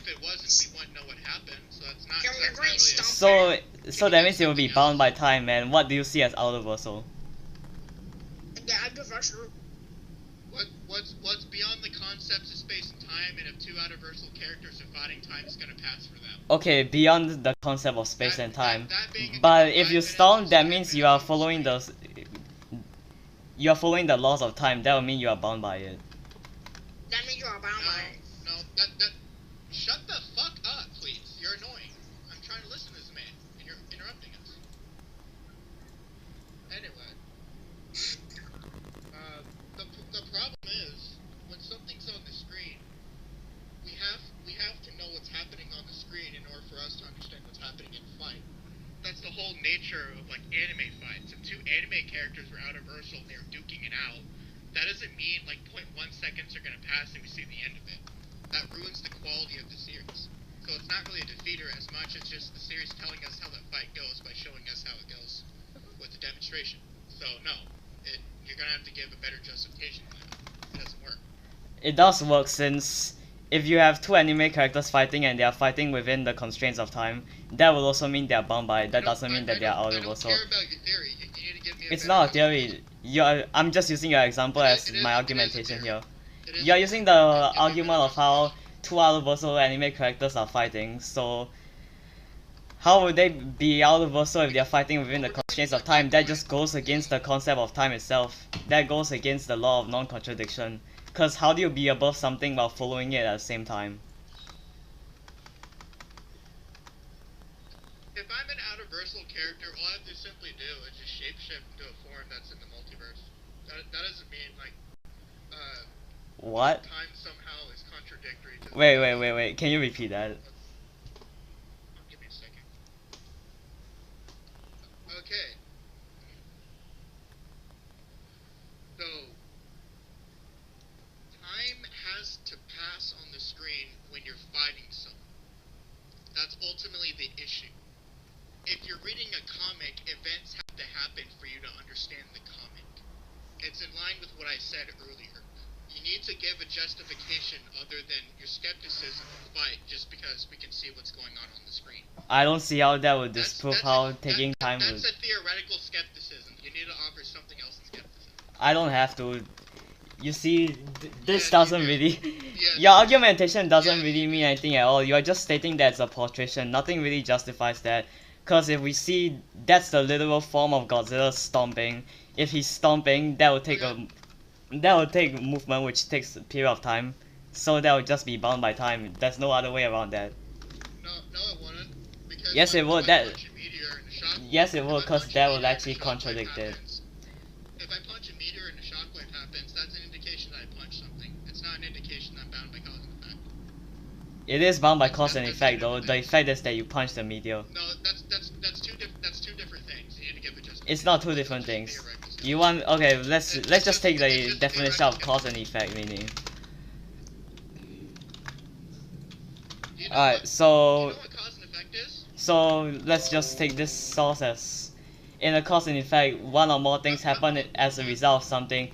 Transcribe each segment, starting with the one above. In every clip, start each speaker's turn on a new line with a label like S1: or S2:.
S1: if it wasn't, we wouldn't know what happened. So that's not.
S2: So that means it will be bound by time. And what do you see as outerversal?
S3: The outerversal.
S1: What's beyond the concepts of space and time, and if two outerversal characters are fighting, time is gonna pass for them.
S2: Okay, beyond the concept of space and time. But if you stomp, that means you are following the laws of time. That will mean you are bound by it.
S3: That means you are bound by it.
S1: No, shut the fuck up, please. You're annoying. I'm trying to listen to this man, and you're interrupting us. Anyway, the problem is when something's on the screen, we have to know what's happening on the screen in order for us to understand what's happening in fight. That's the whole nature of like anime fights. If two anime characters were outerversal and they were duking it out, that doesn't mean like 0.1 seconds are gonna pass and we see the end of it. That ruins the quality of the series. So it's not really a defeater as much as just the series telling us how the fight goes by showing us how it goes with the demonstration. So no, you're gonna have to give a better justification for that. It doesn't work.
S2: It does work, since if you have two anime characters fighting and they are fighting within the constraints of time, that will also mean they are bound by it. That doesn't mean that they are outerversal.
S1: I don't care about your theory. You need to give me a
S2: It's not a theory. I'm just using your example as my argumentation here. You're using the argument of how two outerversal anime characters are fighting, so how would they be outerversal if they are fighting within the constraints of time? That just goes against the concept of time itself. That goes against the law of non-contradiction. Cause how do you be above something while following it at the same time?
S1: If I'm an outerversal character, all I have to simply do is just shapeshift into a form that's in the multiverse. That doesn't mean like
S2: What?
S1: time somehow is contradictory to
S2: Wait. Can you repeat that?
S1: Give me a second. Okay. So, time has to pass on the screen when you're fighting someone. That's ultimately the issue. If you're reading a comic, events have to happen for you to understand the comic. It's in line with what I said earlier. You need to give a justification other than your skepticism of the fight just because we can see what's going on the screen.
S2: I don't see how that would disprove how taking time would...
S1: That's a theoretical skepticism. You need to offer something else in skepticism.
S2: I don't have to. You see, this doesn't really... Your argumentation doesn't really mean anything at all. You're just stating that it's a portrayal. Nothing really justifies that. Because if we see, that's the literal form of Godzilla stomping. If he's stomping, that will take movement, which takes a period of time. So that would just be bound by time. There's no other way around that.
S1: No, it wouldn't. Because
S2: yes, it would. Yes, it would, because that would actually
S1: contradict
S2: it.
S1: If I punch a meteor and a shockwave happens, that's an indication that I punched something. It's not an indication that I'm bound by cause and effect.
S2: It is bound by cause and effect, though. The effect is that you punch the meteor.
S1: No, that's two different things. You need to give a justification.
S2: It's not two different things. You want... Okay, let's just take the definition of cause and effect meaning. Alright, so...
S1: Do you know what cause and effect is?
S2: So, let's just take this source as... In a cause and effect, one or more things happen as a result of something.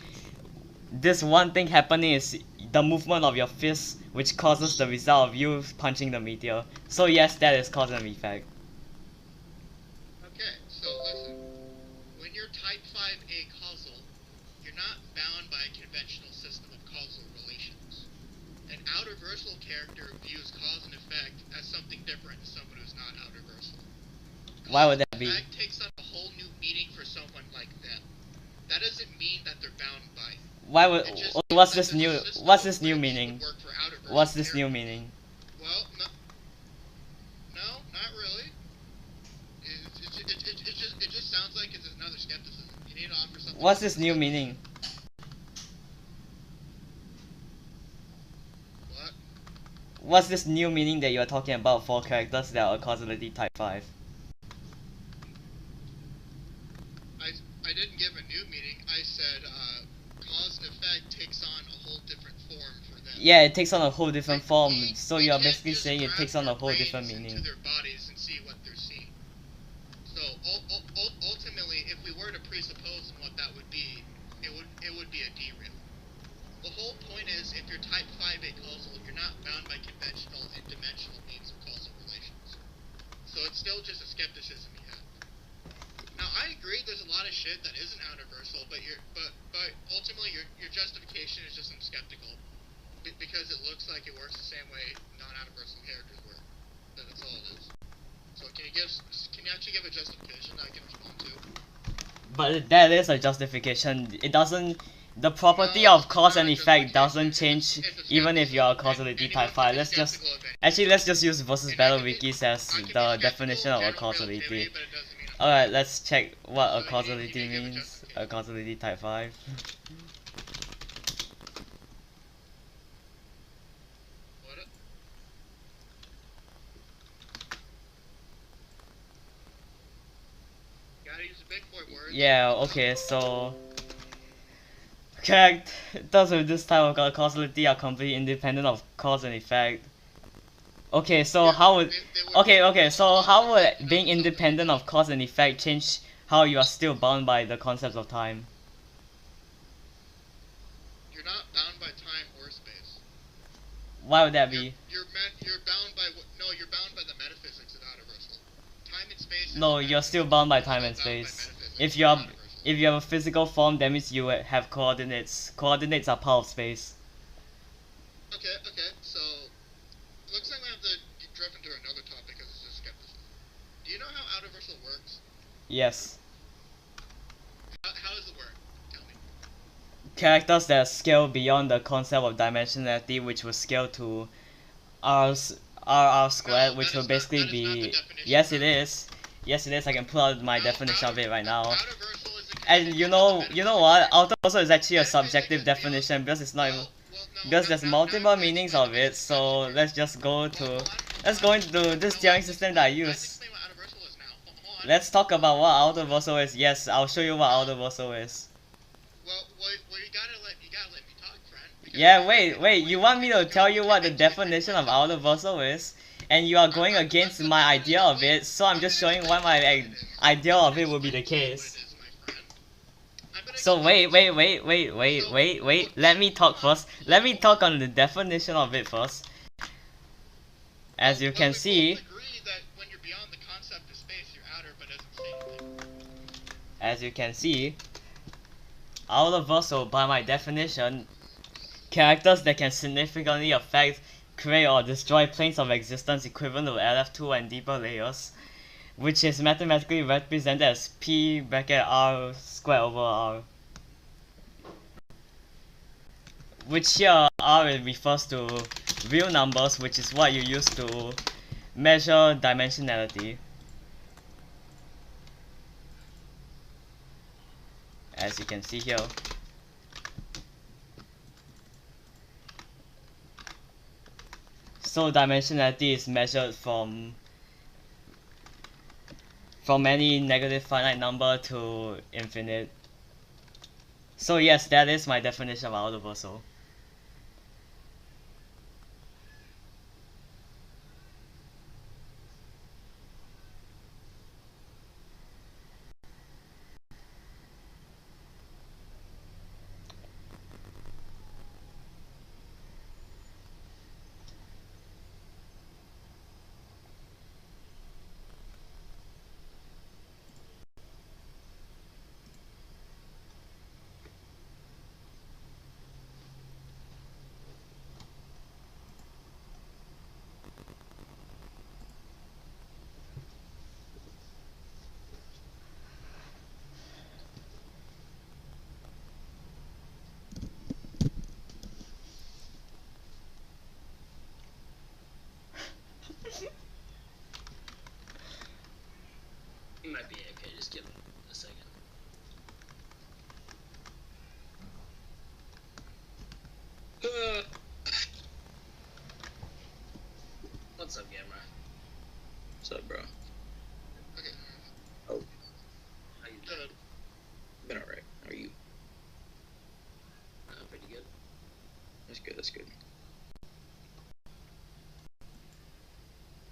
S2: This one thing happening is the movement of your fist, which causes the result of you punching the meteor. So yes, that is cause and effect.
S1: Okay, so listen. When you're type 5A causal, you're not bound by a conventional system of causal relations. An outerversal character views cause and effect as something different to someone who's not outerversal.
S2: Why would that be?
S1: Cause and effect takes on a whole new meaning for someone like them. That doesn't mean that they're bound by it.
S2: Why would... What's this new meaning? What's this new meaning?
S1: Well, no, not really. It just sounds like it's another skepticism. You need to offer something.
S2: What's this new meaning?
S1: What?
S2: What's this new meaning that you're talking about for characters that are causality type 5?
S1: I didn't give a new meaning. I said cause and effect takes on a whole different form for them.
S2: Yeah, it takes on a whole different form. So you're basically saying it takes on a whole different meaning.
S1: To their bodies and see what they're seeing. So ultimately, if we were to presuppose what that would be, it would be a derail. The whole point is, if you're type 5A causal, you're not bound by conventional and dimensional it's still just a skepticism you have. Now I agree there's a lot of shit that isn't outerversal, but ultimately your justification is just I'm skeptical because it looks like it works the same way non-outerversal characters work. That's all it is. So can you actually give a justification that I can respond to?
S2: But that is a justification. It doesn't. The property of cause and effect doesn't change even if you are causality type 5. Let's just use versus battle wikis as the definition of a causality. Alright, let's check what a causality means. A causality type 5. Yeah, okay, so characters with this type of causality are completely independent of cause and effect. Okay, so how would how would being independent of cause and effect change how you are still bound by the concepts of time?
S1: You're not bound by time or space.
S2: Why would that be?
S1: You're bound by you're bound by the metaphysics of outerversal. Time and space.
S2: No, you're still bound by time and space. If you have a physical form, that means you have coordinates. Coordinates are part of space.
S1: Okay, so looks like we have to drift into another topic because it's just skepticism. Do you know how outerversal works?
S2: Yes.
S1: How does it work? Tell me.
S2: Characters that scale beyond the concept of dimensionality, which will scale to r squared, which will basically be. Yes, it is. Yes, it is. I can pull out my definition of it right now. And you know what? Outerversal is actually a subjective definition because it's not even, because there's multiple meanings of it. So let's go into this tiering system that I use. Let's talk about what outerversal is. Yes, I'll show you what outerversal is.
S1: Well, you gotta let me talk, friend.
S2: Yeah, wait. You want me to tell you what the definition of outerversal is? And you are going against my idea of it, so I'm just showing why my idea of it would be the case. So wait. Let me talk first. Let me talk on the definition of it first. As you can see, outerversal, by my definition, characters that can significantly affect, create or destroy planes of existence equivalent to LF2 and deeper layers, which is mathematically represented as P bracket R squared over R. Which here R refers to real numbers, which is what you use to measure dimensionality. As you can see here. So dimensionality is measured from any negative finite number to infinite. So yes, that is my definition of outerversal.
S4: You might be okay, just give him a second. What's up, Gamma?
S5: What's up, bro?
S1: Okay.
S5: Oh,
S4: How you doing?
S5: been alright. How are you?
S4: Pretty good.
S5: That's good.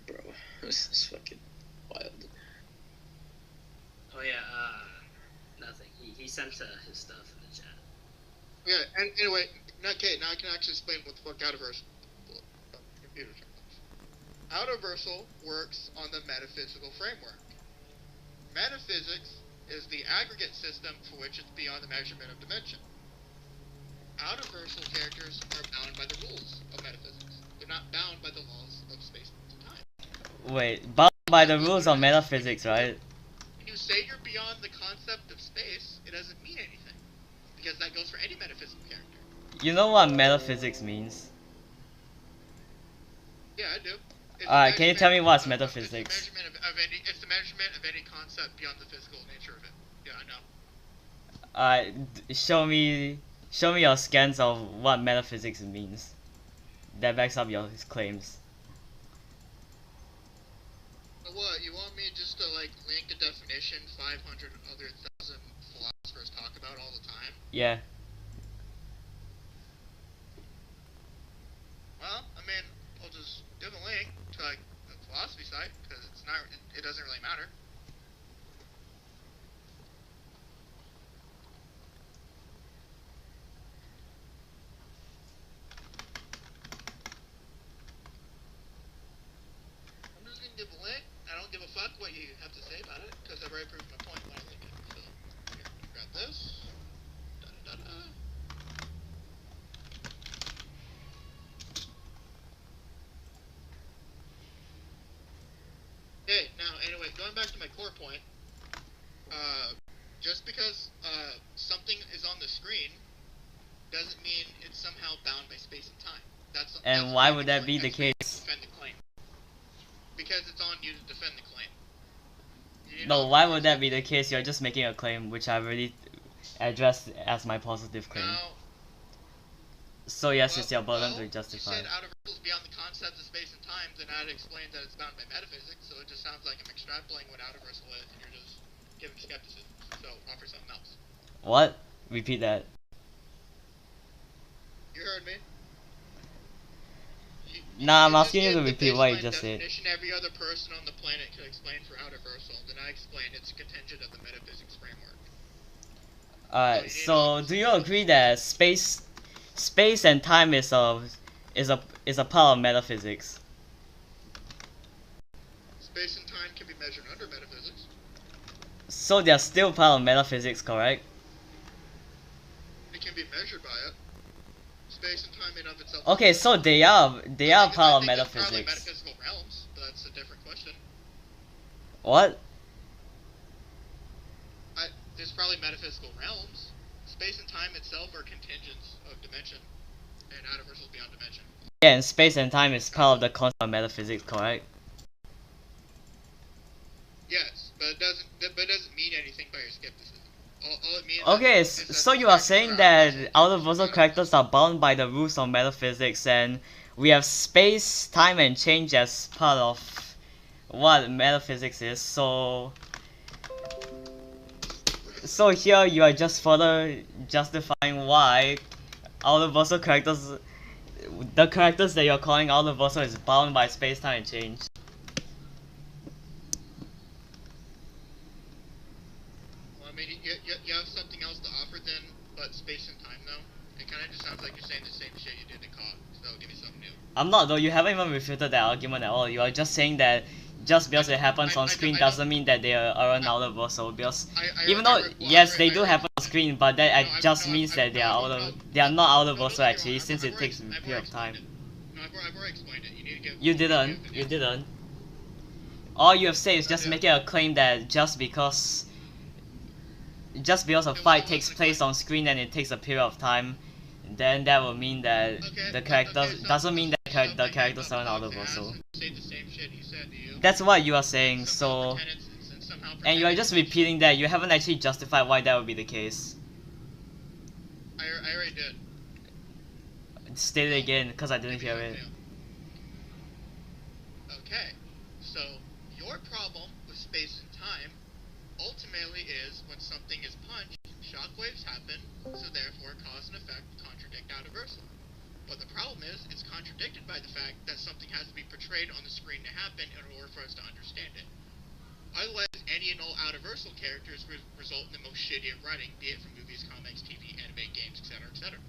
S5: Bro, this is fucking wild.
S4: Oh yeah, nothing. He sent his stuff in the chat.
S1: Yeah, and anyway, okay, now I can actually explain what the fuck outerversal computer term is. Outerversal works on the metaphysical framework. Metaphysics is the aggregate system for which it's beyond the measurement of dimension. Outerversal characters are bound by the rules of metaphysics. They're not bound by the laws of space and time.
S2: Wait, bound by the rules of metaphysics, right?
S1: When you say you're beyond the concept of space, it doesn't mean anything. Because that goes for any metaphysical character.
S2: You know what metaphysics means?
S1: Yeah, I do.
S2: Alright, can you tell me what's metaphysics?
S1: It's the measurement of any concept beyond the physical nature of it. Yeah, I know.
S2: Alright, show me your scans of what metaphysics means. That backs up your claims.
S1: So what, you want me just to like link a definition 500 other thousand philosophers talk about all the time?
S2: Yeah.
S1: Well, I mean, I'll just give a link to like the philosophy site, because it's not, it doesn't really matter. I'm just gonna give a link. I don't give a fuck what you have to say about it, because I've already proved my point when I link it. So, I'm gonna grab this. Da-da-da-da. Okay, now, anyway, going back to my core point, just because something is on the screen doesn't mean it's somehow bound by space and time. That's
S2: Why would that be the case?
S1: Defend the claim. Because it's on you to defend the claim.
S2: No, why would that be the case? You're just making a claim which I've already addressed as my positive claim.
S1: Now,
S2: so yes, it's your burden to
S1: you
S2: justify.
S1: said outerversal is beyond the concepts of space and time, then I'd explain that it's bound by metaphysics, so it just sounds like I'm extrapolating what outerversal is, and you're just giving skepticism. So offer something else.
S2: What? Repeat that.
S1: You heard me.
S2: Nah, I'm asking you to repeat what you just said.
S1: Definition every other person on the planet could explain for outerversal, then I explained it's a contingent of the metaphysics framework.
S2: Alright, so do you agree that space and time is a part of metaphysics?
S1: Space and time can be measured under metaphysics.
S2: So they're still part of metaphysics, correct?
S1: It can be measured by it. Space and time in of itself.
S2: Okay, so they are part of
S1: There's probably
S2: metaphysics.
S1: metaphysical realms, but that's a different question.
S2: What?
S1: There's probably metaphysical realms. Space and time itself are contingents of dimension, and outerversal is beyond dimension.
S2: Yeah, and space and time is part of the concept of metaphysics, correct?
S1: Yes, but it doesn't mean anything by your skepticism. All it means.
S2: Okay,
S1: is that
S2: so you
S1: the
S2: are
S1: factors
S2: saying
S1: are
S2: that
S1: outerversal.
S2: outerversal characters are bound by the rules of metaphysics, and we have space, time, and change as part of what metaphysics is. So here you are just further justifying why outerversal characters, the characters that you're calling outerversal, is bound by space, time, and change.
S1: Well, I mean, you have something else to offer then, but space and time though. It kind of just sounds like you're saying the same shit you did in COD. So give me something new.
S2: I'm not though. You haven't even refuted that argument at all. You are just saying that just because it happens on screen doesn't mean that they aren't outerversal. Because even though yes, they do happen on screen, but that just means that they are not outerversal actually, since it takes a period of time.
S1: No, I've already explained it. You need to give.
S2: You didn't. All you have said is just making a claim that just because a fight takes place on screen and it takes a period of time, then that will mean that the characters doesn't mean that the characters aren't outerversal.
S1: Say the same shit he said to you.
S2: That's what you are saying. So, and you are just repeating that. You haven't actually justified why that would be the case.
S1: I already did.
S2: State it again, because I didn't hear it.
S1: Okay, so your problem with space and time ultimately is when something is punched, shockwaves happen, so therefore cause and effect contradict outerversal. But the problem is, it's contradicted by the fact that something has to be portrayed on the screen to happen in order for us to understand it. Otherwise, any and all outerversal characters result in the most shitty of writing, be it from movies, comics, TV, anime, games, etc., etc.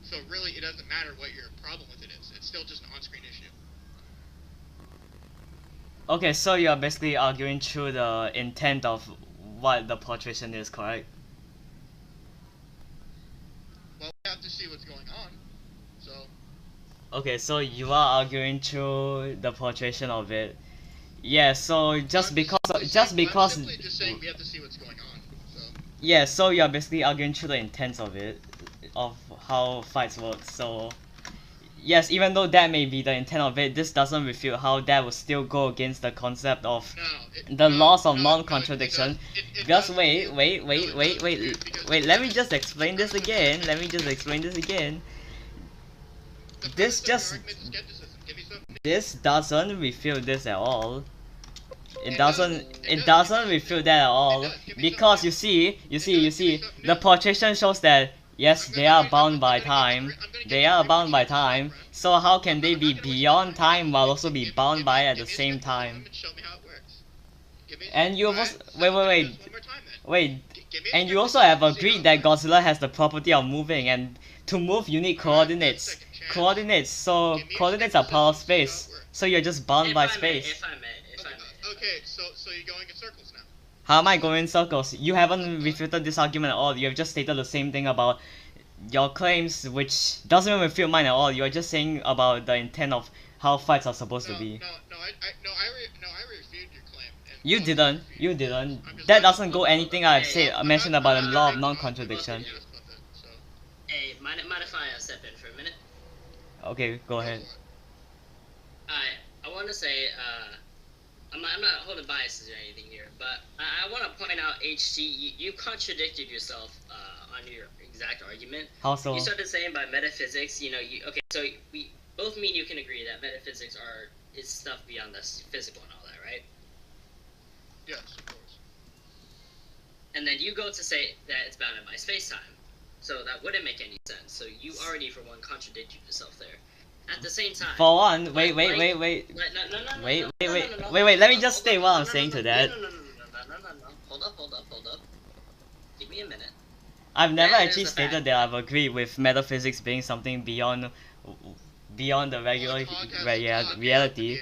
S1: So really, it doesn't matter what your problem with it is. It's still just an on-screen issue.
S2: Okay, so you're basically arguing through the intent of what the portrayal is, correct?
S1: Well, we have to see what's going on. So.
S2: Okay, so you are arguing through the portrayal of it. Yeah, so just because
S1: I'm simply just saying we have to see what's going on. So.
S2: Yeah, so you're basically arguing through the intent of it, of how fights work. So yes, even though that may be the intent of it, this doesn't refute how that would still go against the concept of the laws of non-contradiction. Just wait, let me just explain this again. This doesn't refute this at all. It doesn't refute that at all, because you see, the portrayal shows that yes, they are bound by time. So how can they be beyond time while also be bound by it at the same time? And you also wait, and you also have agreed that Godzilla has the property of moving, and to move you need coordinates. So coordinates are part of space. So you're just bound by space.
S4: If I may.
S1: Okay, so you're going in circles now.
S2: How am I going in circles? You haven't refuted this argument at all. You have just stated the same thing about your claims, which doesn't even refute mine at all. You are just saying about the intent of how fights are supposed to be.
S1: I refuted your claim.
S2: You didn't. That doesn't go anything I've said mentioned about the law of non-contradiction.
S4: Hey, mind if I step in for a minute?
S2: Okay, go ahead.
S4: I want to say, I'm not holding biases or anything here, but I want to point out, HT, you contradicted yourself on your exact argument.
S2: How so?
S4: You started saying by metaphysics, okay, so we both me and you can agree that metaphysics is stuff beyond the physical and all that, right?
S1: Yes, of course.
S4: And then you go to say that it's bounded by space-time, so that wouldn't make any sense. So you already, for one, contradicted yourself there. At the same time.
S2: For one, wait. Let me just state what I'm saying to that.
S4: No. Hold up. Give me a minute.
S2: I've never actually stated that I've agreed with metaphysics being something beyond the regular reality.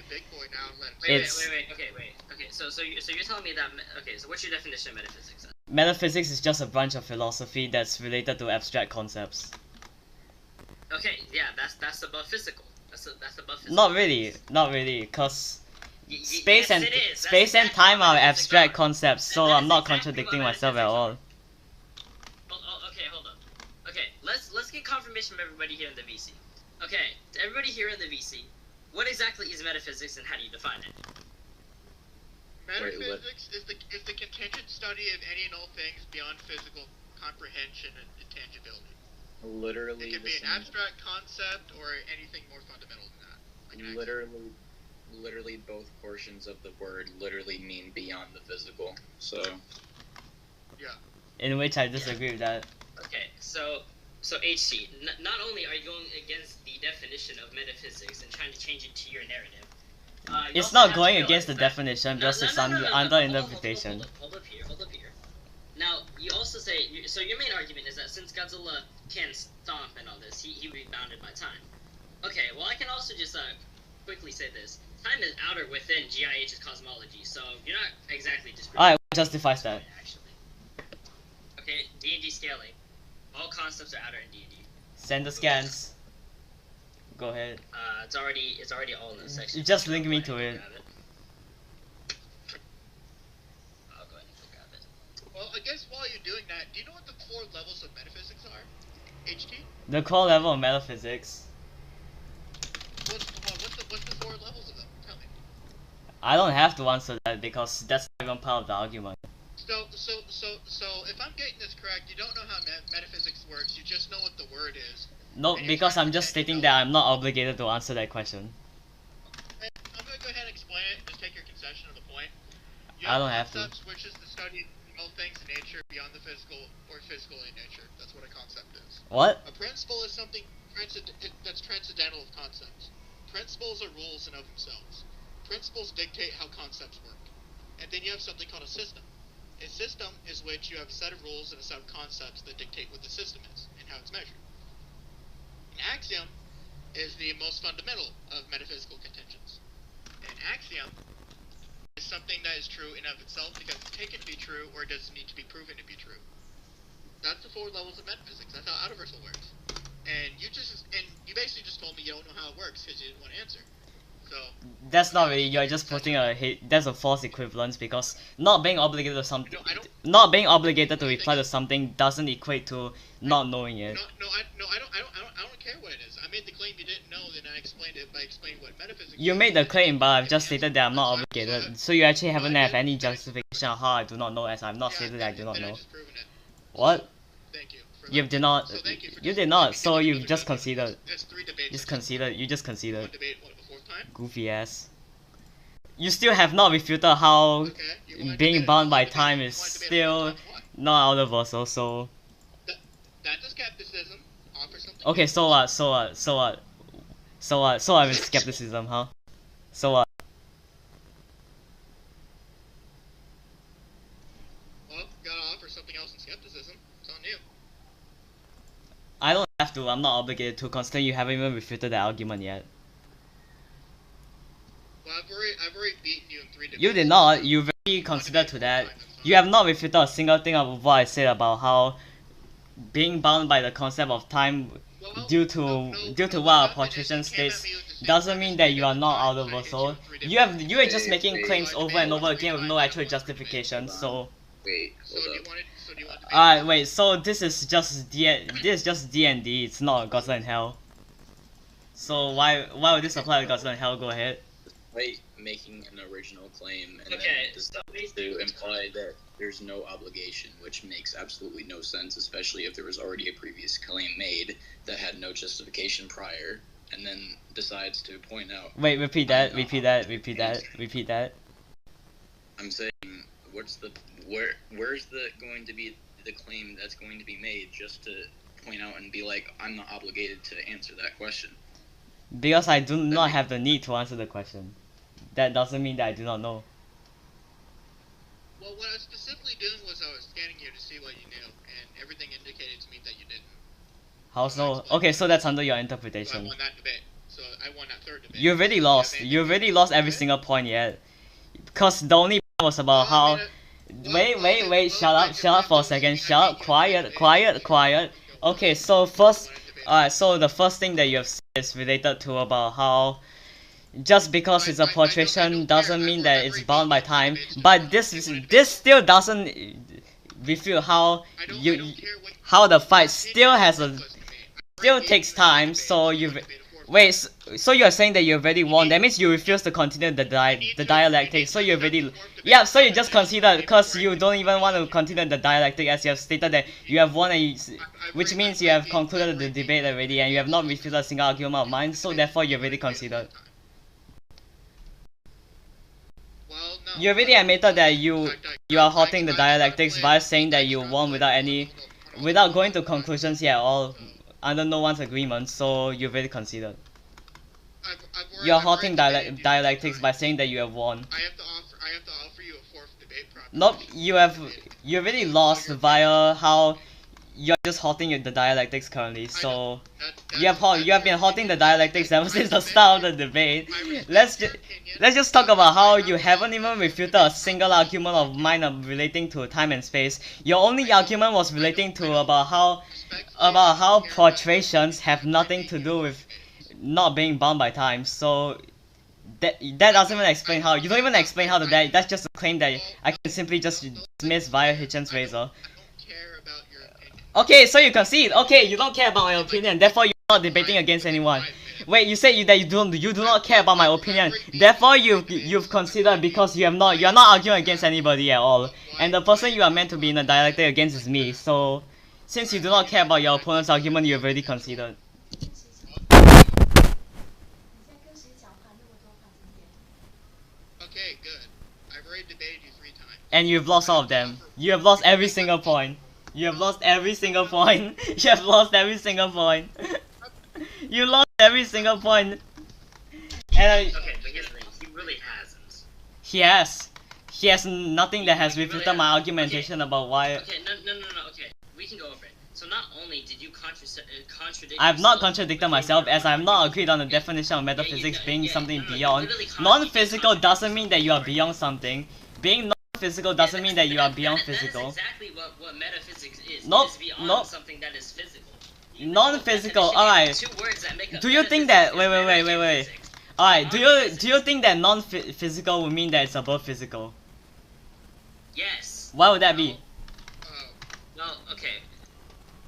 S4: Wait. Okay, so you're telling me that. Okay, so what's your definition of metaphysics then?
S2: Metaphysics is just a branch of philosophy that's related to abstract concepts.
S4: Okay, yeah, that's above physical. That's above physical.
S2: Not really, cause space
S4: yes,
S2: and time are abstract concepts, so I'm not contradicting myself at all.
S4: Okay, hold up. Okay, let's get confirmation from everybody here in the VC. Okay, to everybody here in the VC, what exactly is metaphysics and how do you define it?
S1: Metaphysics is the contingent study of any and all things beyond physical comprehension and intangibility.
S5: Literally.
S1: It could be an abstract concept or anything more fundamental than that. Like
S5: literally both portions of the word literally mean beyond the physical. So.
S1: Yeah.
S2: In which I disagree with that.
S4: Okay, so HC, not only are you going against the definition of metaphysics and trying to change it to your narrative.
S2: It's not going against the definition, just it's under interpretation.
S4: Hold up here. Now, you also say, so your main argument is that since Godzilla can stomp and all this, he would be bounded by time. Okay, well I can also just quickly say this. Time is outer within GIH's cosmology, so you're not exactly just...
S2: Alright, what justifies that?
S4: Actually. Okay, D&D scaling. All concepts are outer in D&D.
S2: Send the scans. Go ahead.
S4: It's already all in the section.
S2: Just link me to it.
S4: I'll go ahead and grab it.
S1: Well, I guess while you're doing that, do you know what the 4 levels of metaphysics are? HT?
S2: The core level of metaphysics.
S1: What's the 4 levels of them? Tell me.
S2: I don't have to answer that because that's not even part of the argument.
S1: So if I'm getting this correct, you don't know how metaphysics works. You just know what the word is.
S2: No, because I'm just stating that I'm not obligated to answer that question.
S1: I'm gonna go ahead and explain it. Just take your concession of the point.
S2: I don't have to.
S1: Concepts, which is the study of all things in nature beyond the physical or physical in nature. That's what a concept is.
S2: What?
S1: A principle is something that's transcendental of concepts. Principles are rules in of themselves. Principles dictate how concepts work. And then you have something called a system. A system is which you have a set of rules and a set of concepts that dictate what the system is and how it's measured. An axiom is the most fundamental of metaphysical contentions. An axiom something that is true in of itself because it's taken to be true, or does it need to be proven to be true? That's the 4 levels of metaphysics. That's how outerversal works. And you basically just told me you don't know how it works because you didn't want to answer. So
S2: that's not really. You're just putting that's a false equivalence because not being obligated to something, not being obligated to reply to something doesn't equate to not knowing it.
S1: I don't care what it is. I made the claim you didn't know, then I explained it by explaining what metaphysics.
S2: You made the claim, but I've just stated that I'm not obligated. So you actually haven't have any justification of how I do not know, as I've not stated that I do not know. What?
S1: Thank you.
S2: You did not. You did not. So you've just conceded.
S1: That's 3 debates.
S2: Just conceded. You just conceded.
S1: One debate, what, the 4th time?
S2: Goofy ass. You still have not refuted how being bound by time is still not outerversal. So.
S1: That's skepticism. Offer something.
S2: Okay. So what? So what? So what? So what? So what with skepticism, huh? So what?
S1: Well, gotta offer something else in skepticism. It's on you.
S2: I don't have to. I'm not obligated to. Considering you haven't even refuted the argument yet.
S1: Well, I've already beaten you in 3 debates.
S2: You did not. You very considered to that. You have not refuted a single thing of what I said about how being bound by the concept of time due to what our portrait states doesn't mean that you are not outerversal. You are just making claims over and over again with no actual justification. So.
S5: Wait,
S1: So
S5: hold
S1: do you
S5: up.
S1: want it? So do you want the
S2: Alright, wait. So this is just D&D. It's not Godzilla in Hell. So why would this apply to Godzilla in Hell? Go ahead.
S5: Despite making an original claim and
S4: Okay,
S5: then
S4: so
S5: to imply that there's no obligation, which makes absolutely no sense, especially if there was already a previous claim made that had no justification prior, and then decides to point out.
S2: Wait, repeat that. Repeat that.
S5: I'm saying, where's the going to be the claim that's going to be made just to point out and be like, I'm not obligated to answer that question?
S2: Because I do not have the need to answer the question. That doesn't mean that I do not know.
S1: Well, what I was specifically doing was I was scanning you to see what you knew, and everything indicated to me that you didn't.
S2: How so? Okay, so that's under your
S1: So I
S2: interpretation.
S1: won that debate. So I won that 3rd debate.
S2: You've already lost. You've already lost every single point yet. Because the only part was about how. Wait. Shut up for a second. Shut up. Quiet. Okay, so first. Alright, so the first thing that you have said is related to about how. Just because it's a portrait doesn't mean that it's bound by time, but this still doesn't refute how how the fight still takes time. So so you're saying that you already won. That means you refuse to continue the dialectic. So you already so you just conceded because you don't even want to continue the dialectic, as you have stated that you have won, which means you have concluded the debate already and you have not refuted a single argument of mine. So therefore you already conceded. You already admitted that you are halting the dialectics by saying that you won without going to conclusions yet, or under no one's agreement. So you already conceded. You are halting dialectics by saying that you have won.
S1: I have to offer you a 4th debate proposition.
S2: Nope, you already lost via how you're just halting the dialectics currently. So you have been halting the dialectics ever since the start of the debate. Let's just talk about how you haven't even refuted a single argument of mine relating to time and space. Your only argument was relating to about how portraits have nothing to do with not being bound by time. So that doesn't even explain how. You don't even explain how that's just a claim that I can simply just dismiss via Hitchen's razor. Okay, so you concede. Okay, you don't care about my opinion, therefore you're not debating against anyone. Wait, you said that you do not care about my opinion. Therefore you've considered because you're not arguing against anybody at all. And the person you are meant to be in a dialectic against is me. So since you do not care about your opponent's argument, you've already considered.
S1: Okay, good. I've already debated you 3 times.
S2: And you've lost all of them. You have lost every single point. You have lost every single point. You have lost every single point. You lost every single point. And
S4: okay, but here's the thing, he really hasn't.
S2: He has. He has nothing that has refuted my argumentation about why.
S4: Okay, no, okay. We can go over it. So not only did you contradict
S2: I have not
S4: yourself
S2: contradicted
S4: within
S2: myself,
S4: your
S2: as I have
S4: own
S2: not
S4: argument.
S2: agreed on the definition of metaphysics being
S4: yeah,
S2: something
S4: no, you
S2: beyond.
S4: literally
S2: Non-physical
S4: contradicted
S2: doesn't mean that you are
S4: yourself.
S2: beyond something. Being non-physical doesn't mean that you are beyond physical.
S4: That is exactly what metaphysics is.
S2: Nope,
S4: It is beyond
S2: nope.
S4: something that is physical.
S2: Non-physical,
S4: Definition
S2: alright.
S4: is 2 words that make up
S2: Do you think
S4: metaphysics
S2: that
S4: is
S2: wait.
S4: metaphysics.
S2: Alright, do
S4: Non-physics.
S2: you think that non-physical would mean that it's above physical?
S4: Yes.
S2: Why would that be?
S4: Well, okay.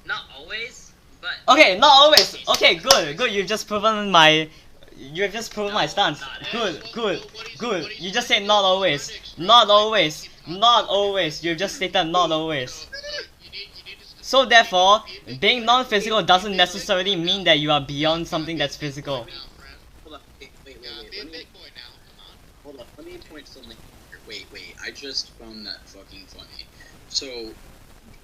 S4: Not always, but
S2: Okay, not always. Okay, good. You've just proven my stance.
S4: not
S2: Good. You just said not always. Not always. You just stated not always. So therefore, being non-physical doesn't necessarily mean that you are beyond something that's physical.
S5: Hold on. Wait.
S1: Be a big boy now. Come on.
S5: Hold up. Let me point something here. Wait. I just found that fucking funny. So,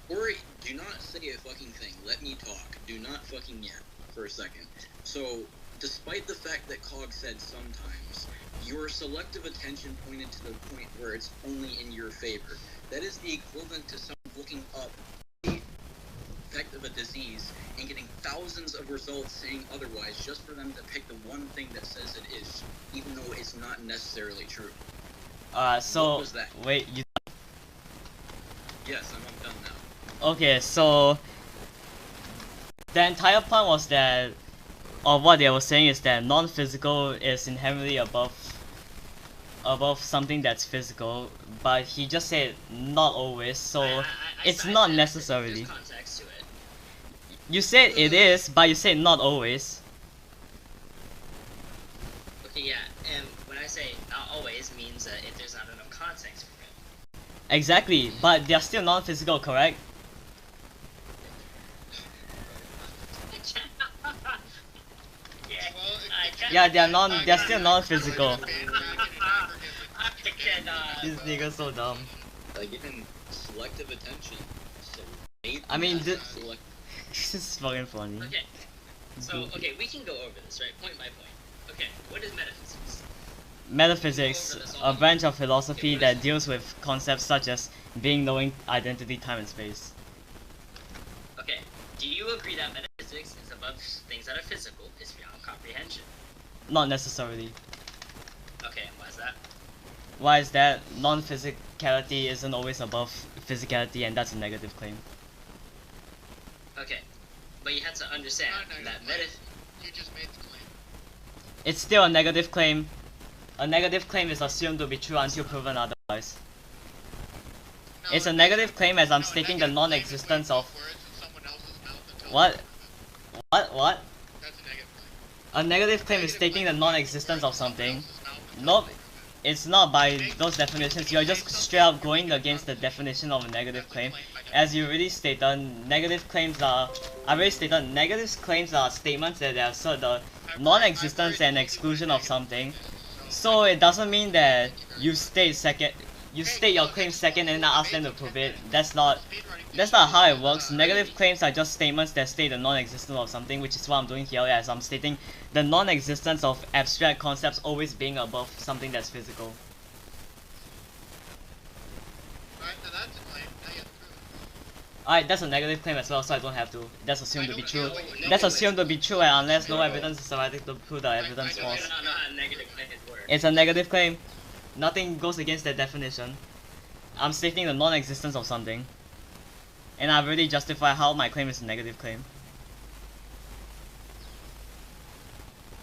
S5: or do not say a fucking thing. Let me talk. Do not fucking yap for a second. So, despite the fact that Cog said sometimes, your selective attention pointed to the point where it's only in your favor. That is the equivalent to someone looking up the effect of a disease and getting thousands of results saying otherwise just for them to pick the one thing that says it is, even though it's not necessarily true. What
S2: So
S5: was that?
S2: wait, you.
S5: Yes, I'm done now.
S2: Okay, so the entire point was that, or what they were saying is that non-physical is inherently above something that's physical, but he just said not always, so it's not necessarily.
S4: There's context to it.
S2: You said it is, but you said not always.
S4: Okay, yeah, and when I say not always means that if there's not enough context for it.
S2: Exactly, but they're still non-physical, correct? Yeah, they're still non-physical. This nigga's so dumb.
S5: Again, selective attention. So,
S2: I mean,
S5: select-
S2: this is fucking funny.
S4: Okay, so, okay, we can go over this, right? Point by point. Okay, what is metaphysics?
S2: Metaphysics, a branch of philosophy that deals with concepts such as being, knowing, identity, time, and space.
S4: Okay, do you agree that metaphysics is above things that are physical, is beyond comprehension?
S2: Not necessarily.
S4: Okay, and why is that?
S2: Why is that? Non-physicality isn't always above physicality, and that's a negative claim.
S4: Okay, but you have to understand that
S1: You just made the claim.
S2: It's still a negative claim. A negative claim is assumed to be true until proven otherwise. It's a negative claim as I'm stating the non-existence of... What? What?
S1: That's a negative claim.
S2: A negative claim is stating the non-existence of something. Nope. It's not by those definitions. You're just straight up going against the definition of a negative claim. As you already stated, negative claims are... negative claims are statements that assert the non-existence and exclusion of something. So it doesn't mean that you state your claim second and then ask them to prove it. That's not how it works. Negative claims are just statements that state the non-existence of something, which is what I'm doing here, as I'm stating the non-existence of abstract concepts always being above something that's physical.
S1: Alright, now that's a claim. Now you have to prove it.
S2: Alright, that's a negative claim as well, so I don't have to. That's assumed to be true.
S1: No,
S2: That's
S1: wait.
S2: assumed to be true, and unless no evidence is provided to prove the evidence
S4: I
S2: false.
S4: don't know how negative claims work.
S2: It's a negative claim. Nothing goes against that definition. I'm stating the non-existence of something. And I've already justified how my claim is a negative claim.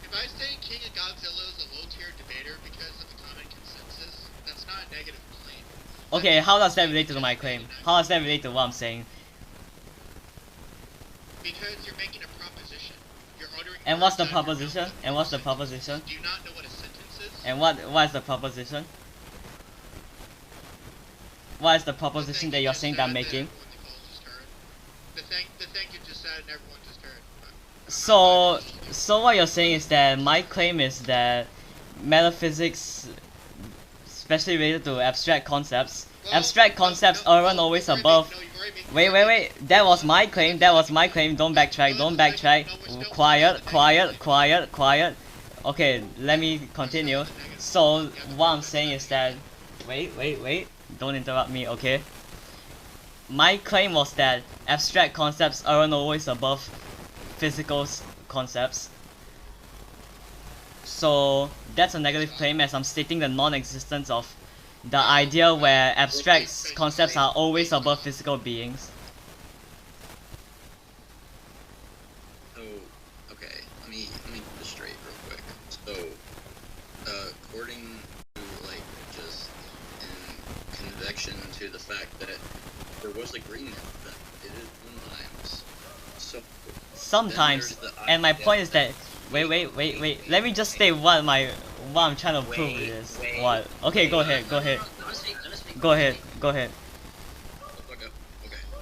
S1: If I say King of Godzilla is a low-tier debater because of the common consensus, that's not a negative claim.
S2: Okay, how does that relate to my claim? How does that relate to what I'm saying?
S1: Because you're making a proposition. You're uttering
S2: And what's the
S1: words that
S2: proposition?
S1: are
S2: And what's the proposition?
S1: Do you not know what a sentence is?
S2: And what is the proposition? What is the proposition that you're saying that I'm making?
S1: The thing you just said and everyone just heard.
S2: So what you're saying is that my claim is that metaphysics, especially related to abstract concepts, abstract concepts aren't always above. Wait. That was my claim. Don't backtrack. Quiet. Okay, let me continue. So what I'm saying is that, wait. Don't interrupt me, okay? my claim was that abstract concepts aren't always above physical concepts. So that's a negative claim, as I'm stating the non-existence of the idea where abstract concepts are always above physical beings.
S5: So, okay, let me get this straight real quick. So, according to, like, just in convection to the fact that there was agreement that it is sometimes. So,
S2: sometimes, and my point is that wait. Let me just state what I'm trying to prove is. What? Okay, go ahead. Go ahead.
S5: Okay.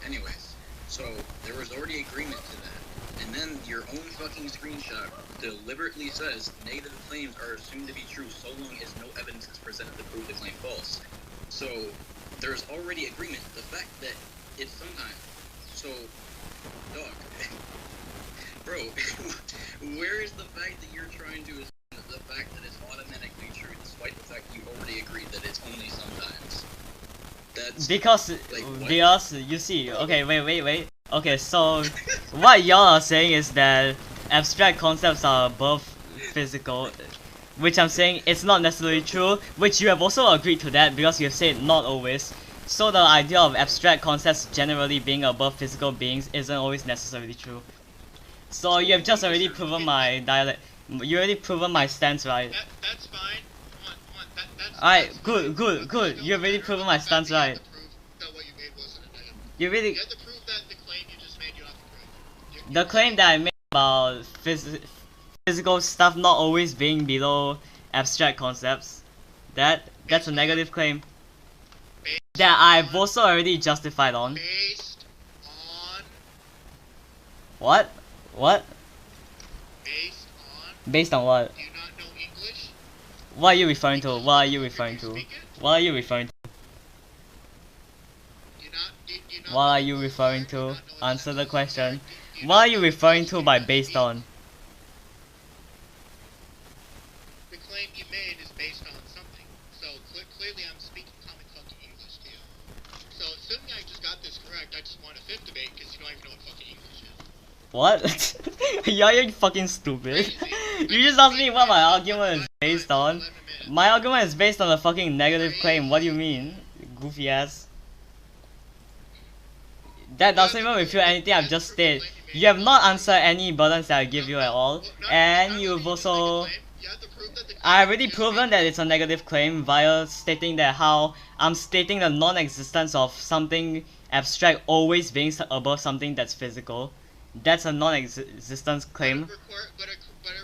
S5: Anyways, so there was already agreement to that, and then your own fucking screenshot deliberately says negative claims are assumed to be true so long as no evidence is presented to prove the claim false. So there's already agreement. The fact that it's sometimes. So, dog. Bro, where is the fact that you're trying to assume the fact that it's automatically true despite the fact you already agreed that it's only sometimes? That's
S2: because
S5: like,
S2: you see, okay, wait. Okay, so what y'all are saying is that abstract concepts are above physical, which I'm saying it's not necessarily true, which you have also agreed to that because you have said not always. So the idea of abstract concepts generally being above physical beings isn't always necessarily true. So you have just already proven my dialect. You already proven my stance, right?
S1: That's fine. Come on,
S2: Alright, good. You have already proven my stance, right?
S1: That what you made wasn't a negative.
S2: You really.
S1: You have to prove that the claim you just made you have to prove.
S2: The claim that I made about physical stuff not always being below abstract concepts, that's a negative claim that I've also already justified on.
S1: Based on.
S2: What?
S1: Based
S2: Based
S1: on.
S2: on what?
S1: Do you not know English?
S2: What are you referring to? What are you referring to? What are you referring to? What are you referring to? Answer the question. What are you referring to by based on?
S1: The claim you made is based on something. So clearly I'm speaking common fucking English to you. So assuming I just got this correct, I just won a fifth debate because you don't even know what fucking English is.
S2: What? You're fucking stupid. You just asked me what my argument is based on. My argument is based on a fucking negative claim. What do you mean? Goofy ass. That doesn't even refute anything I've just stated. You have not answered any burdens that I give you at all. And you've also... I already proven that it's a negative claim via stating that how I'm stating the non-existence of something abstract always being above something that's physical. That's a non-existence claim.
S1: But it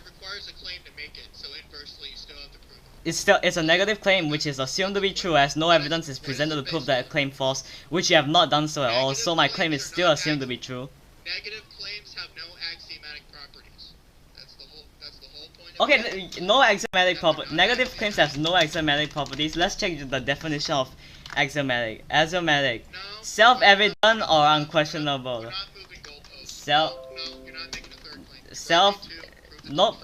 S1: requires a claim to make it, so inversely you still have to prove it.
S2: It's a negative claim which is assumed to be true as no evidence is presented to prove that claim false, which you have not done so at all, so my claim is still assumed to be true.
S1: Negative claims have no axiomatic properties. That's the whole point of
S2: Okay, no axiomatic property. Negative claims have no axiomatic properties. Let's check the definition of axiomatic. Axiomatic.
S1: No,
S2: Self-evident or unquestionable.
S1: we're not moving goalposts.
S2: No,
S1: you're not making a third claim.
S2: Self- nope.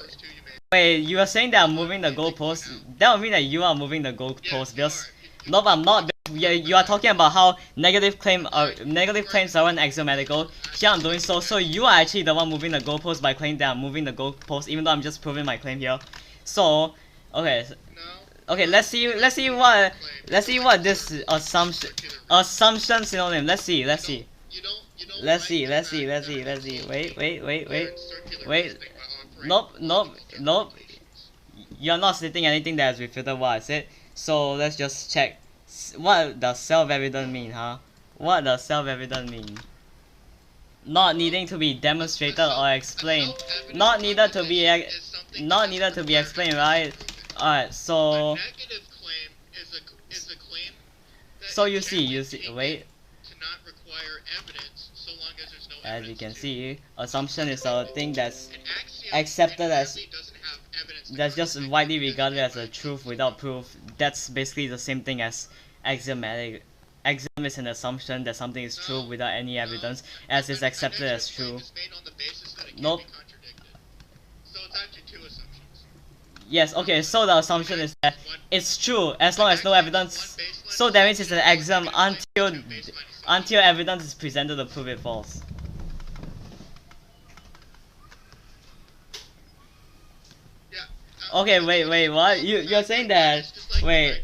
S2: Wait, you are saying that I'm moving the goalpost? That would mean that you are moving the goalpost because... Nope, I'm not. You are talking about how negative claims aren't axiomatical. Here I'm doing so you are actually the one moving the goalpost by claiming that I'm moving the goalpost, even though I'm just proving my claim here. So, okay, let's see what this assumption synonym. Let's see. Wait. Nope. You're not stating anything that has refuted what I said. So let's just check. What does self-evident mean, huh? What does self-evident mean? Not needing to be demonstrated or explained. Not needed to be explained, right? Alright, so...
S1: Negative claim is a claim that
S2: So you see, wait.
S1: to not require evidence so long as there's no
S2: As
S1: evidence
S2: you can
S1: to.
S2: see, assumption is a thing that's
S1: An axiom
S2: accepted as...
S1: inherently doesn't have evidence to
S2: that's just
S1: contradict
S2: widely
S1: it.
S2: regarded as a truth without proof. That's basically the same thing as axiomatic. Axiom is an assumption that something is true without any evidence, as is accepted as true.
S1: It's made on the basis that it can't
S2: Nope.
S1: be contradicted. So it's actually two assumptions.
S2: Yes, okay, so the assumption is that it's true as long as no evidence. So that means it's an axiom until evidence is presented to prove it false. Okay, wait, what? You're saying that? Wait.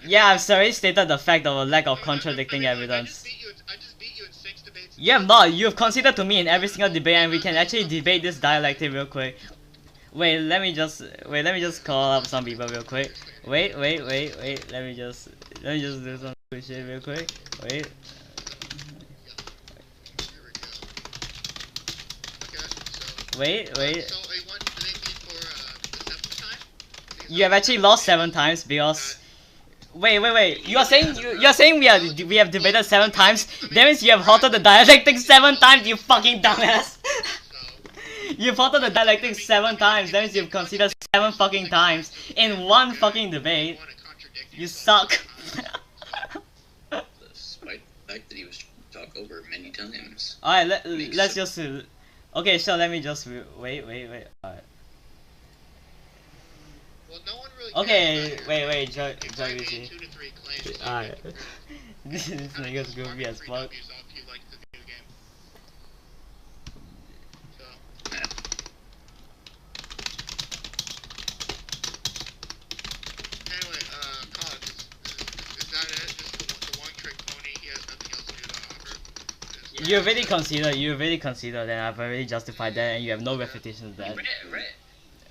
S2: Yeah, I've already stated the fact of a lack of contradicting evidence. You have not. You have conceded to me in every single debate, and we can actually debate this dialectic real quick. Wait, let me just call up some people real quick. Wait. Let me just do some shit real quick. Wait. Wait. You have actually lost 7 times because. Wait. You're saying we have debated 7 times. That means you have halted the dialectic 7 times. You fucking dumbass. You've halted the dialectic 7 times. That means you've considered 7 fucking times in one fucking debate. You suck.
S5: Despite the fact that he was trying to talk over many times.
S2: Alright, let's just. Okay, so let me just wait. Alright.
S1: Well, no one really
S2: Okay, wait, Joy BC. Alright. This nigga's goofy as fuck.
S1: Anyway, Cog, is that it? Just the one trick pony, he has nothing else to do to offer?
S2: You already considered, and I've already justified that, and you have no refutation of that.
S4: Right.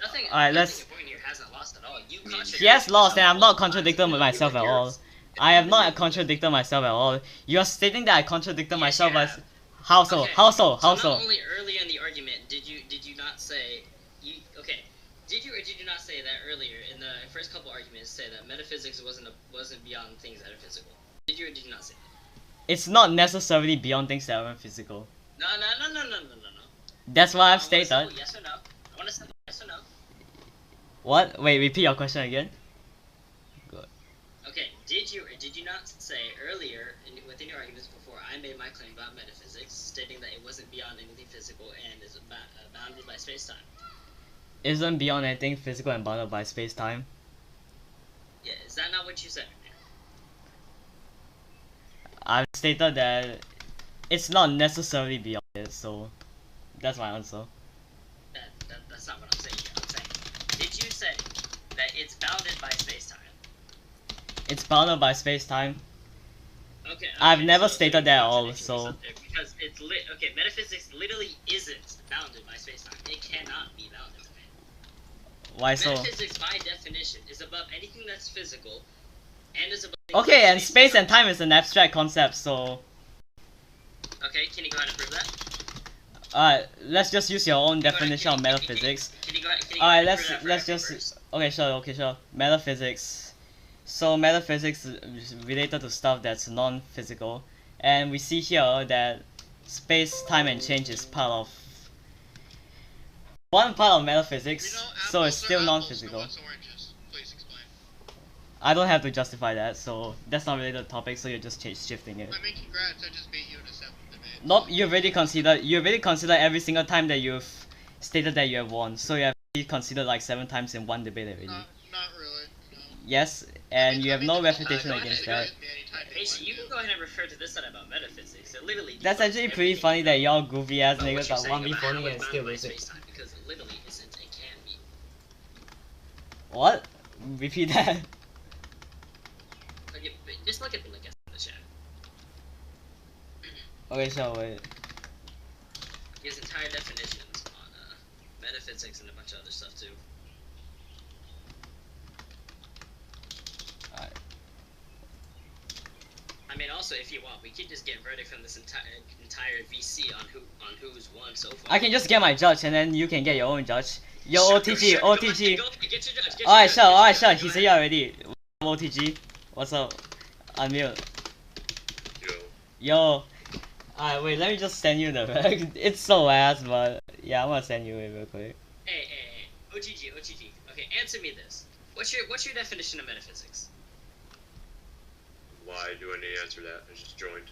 S4: Nothing.
S2: Alright, let's.
S4: Your point here hasn't lost at all. You
S2: He has lost, and I'm not contradicting myself at all. I have not contradicted myself at all. You are stating that I contradicted myself as. How so?
S4: Okay.
S2: How so? How
S4: Not
S2: so?
S4: only earlier in the argument did you not say okay? Did you or did you not say that earlier in the first couple arguments say that metaphysics wasn't beyond things that are physical? Did you or did you not say that?
S2: It's not necessarily beyond things that aren't physical.
S4: No.
S2: That's what I've stated.
S4: Yes or no? I want to say yes or no.
S2: What? Wait, repeat your question again.
S4: Okay, did you or did you not say earlier within your arguments before I made my claim about metaphysics, stating that it wasn't beyond anything physical and is bounded by space-time?
S2: Isn't beyond anything physical and bounded by space-time?
S4: Yeah, is that not what you said?
S2: I've stated that it's not necessarily beyond it, so that's my answer.
S4: That's not what I'm saying. I'm saying, did you say that it's bounded by space-time?
S2: It's bounded by space-time.
S4: Okay.
S2: I've never stated that at all, so.
S4: Because it's okay, metaphysics literally isn't bounded by space-time. It cannot be bounded by it.
S2: Why so?
S4: Metaphysics, by definition, is above anything that's physical, and is above.
S2: Okay, and space and time is an abstract concept, so.
S4: Okay, can you go ahead and prove that?
S2: Let's just use your own definition of metaphysics.
S4: Can you go ahead?
S2: Alright, let's just. Okay, sure. Metaphysics. So metaphysics is related to stuff that's non-physical, and we see here that space, time, and change is part of one part of metaphysics, so it's still non-physical. I don't have to justify that, so that's not really the topic. So you're just shifting it.
S1: I mean, congrats! I just beat you in a 7th debate.
S2: Nope, you've already considered every single time that you've stated that you have won. So you have already considered like 7 times in one debate already.
S1: Not really. No.
S2: Yes, and you have no refutation against that.
S4: You can go ahead and refer to this side about metaphysics. It literally.
S2: That's actually pretty funny that y'all goofy ass niggas are 1v4ing and still losing.
S4: Because it literally isn't. It can be.
S2: What? Repeat that.
S4: Okay, just look at the link in the chat.
S2: Okay, so wait.
S4: His entire definitions on metaphysics and a bunch of other stuff too.
S2: Alright.
S4: I mean, also, if you want, we could just get verdict from this entire VC on who's won so far.
S2: I can just get my judge and then you can get your own judge. Yo, OTG.
S4: Go, get your judge.
S2: Alright, sure. He said you already. OTG. What's up? Unmute. Yo. Alright, wait, let me just send you the rec. It's so ass, but yeah, I'm gonna send you it real quick.
S4: Hey. OTG. Okay, answer me this. What's your definition of metaphysics?
S6: Why do I need to answer that? I just joined.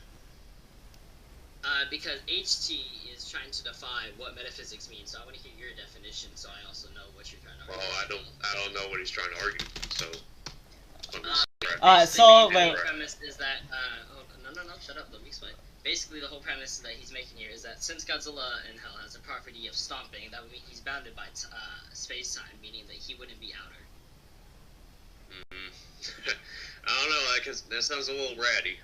S4: Because HT is trying to define what metaphysics means, so I want to hear your definition, so I also know what you're trying to argue.
S6: Well, I don't know what he's trying to argue. So.
S2: So
S4: the
S2: wait.
S4: premise is that no, shut up. Let me explain. Basically, the whole premise that he's making here is that since Godzilla in Hell has a property of stomping, that would mean he's bounded by space-time, meaning that he wouldn't be outer.
S6: I don't know, that sounds a little ratty.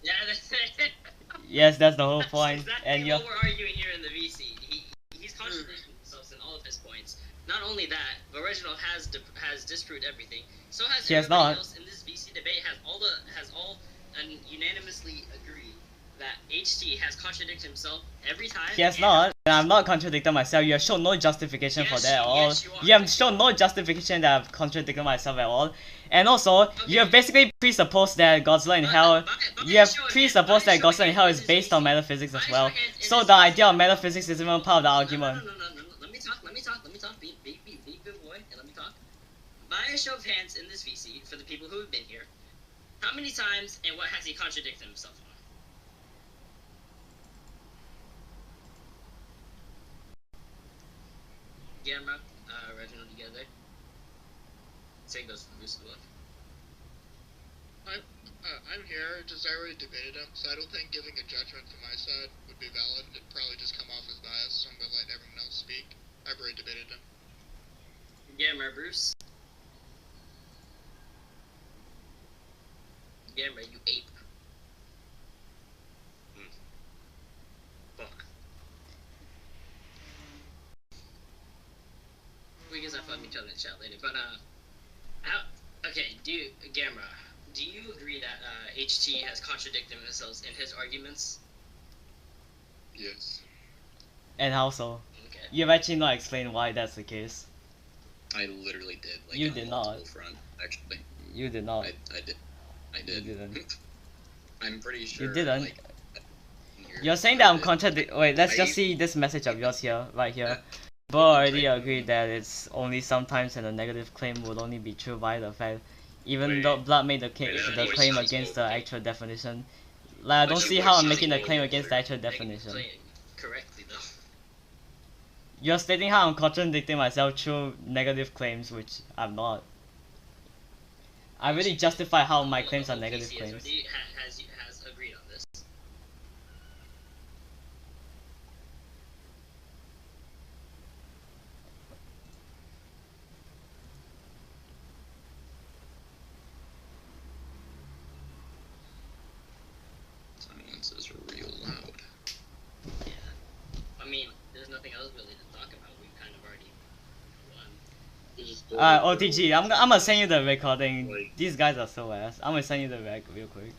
S4: Yeah, that's it.
S2: Yes, that's the whole point.
S4: Exactly
S2: And
S4: what we're arguing here in the VC. He's contradicting himself in all of his points. Not only that, but Reginald has disproved everything. So has everybody else in this VC debate has all unanimously agreed that HT has contradicted himself every time.
S2: He has not. And I'm not contradicting myself. You have shown no justification for that at all. You have shown no justification that I've contradicted myself at all. And also, you have basically presupposed that Godzilla in Hell. You have presupposed that Godzilla in Hell is based on metaphysics as well. So the idea of metaphysics is even part of the argument.
S4: No. Let me talk. Be good boy, and let me talk. By a show of hands in this VC, for the people who have been here, how many times and what has he contradicted himself on? Guillermo, Reginald, you get there? Same goes for the Bruce as well.
S1: I'm here, just I already debated him, so I don't think giving a judgment from my side would be valid. It'd probably just come off as biased, so I'm gonna let everyone else speak. I've already debated him.
S4: Guillermo, Bruce. Guillermo, you ape.
S6: Fuck.
S4: We can start fucking each other in chat later, but okay, Gamera, do you agree that HT has contradicted himself in his arguments?
S1: Yes.
S2: And how so?
S4: Okay.
S2: You've actually not explained why that's the case.
S5: I literally did. Like,
S2: You
S5: on
S2: did
S5: multiple
S2: not.
S5: Front, actually.
S2: You did not.
S5: I did. I did.
S2: You didn't.
S5: I'm pretty sure.
S2: You didn't.
S5: Like,
S2: You're saying that I'm contradicting. Wait, let's just see this message of yours here, right here. Bo already agreed that it's only sometimes, and the negative claim would only be true by the fact, even though Blood made the claim against the actual definition. Like, I don't see how I'm making the claim against the actual definition.
S4: Correctly though.
S2: You're stating how I'm contradicting myself through negative claims, which I'm not. I really justify how my claims are negative claims.
S4: Has agreed on this.
S5: silence is real loud.
S4: Yeah. I mean, there's nothing else really to talk about. We've kind of already won.
S2: OTG, I'm gonna send you the recording. These guys are so ass. I'm gonna send you the rec real quick.